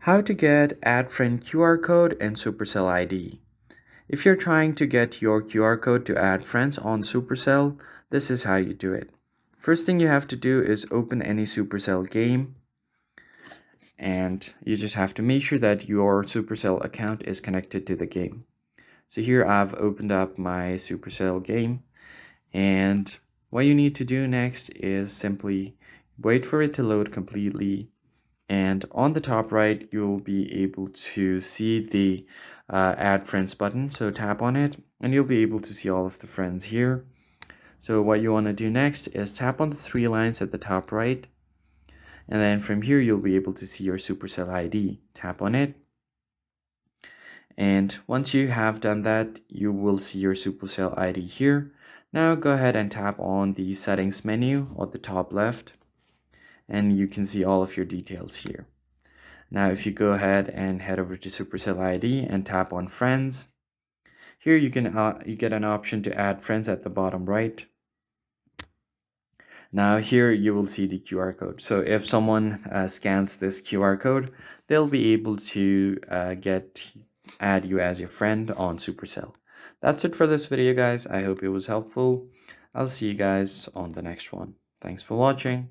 How to get add friend QR code in Supercell ID. If you're trying to get your QR code to add friends on Supercell, this is how you do it. First thing you have to do is open any Supercell game, and you just have to make sure that your Supercell account is connected to the game. So here I've opened up my Supercell game, and what you need to do next is simply wait for it to load completely. And on the top right, you'll be able to see the add friends button. So tap on it and you'll be able to see all of the friends here. So what you want to do next is tap on the three lines at the top right. And then from here, you'll be able to see your Supercell ID. Tap on it. And once you have done that, you will see your Supercell ID here. Now go ahead and tap on the settings menu on the top left, and you can see all of your details here. Now if you go ahead and head over to Supercell ID and tap on friends, here you get an option to add friends at the bottom right. Now here you will see the QR code. So if someone scans this QR code, they'll be able to add you as your friend on Supercell. That's it for this video, guys. I hope it was helpful. I'll see you guys on the next one. Thanks for watching.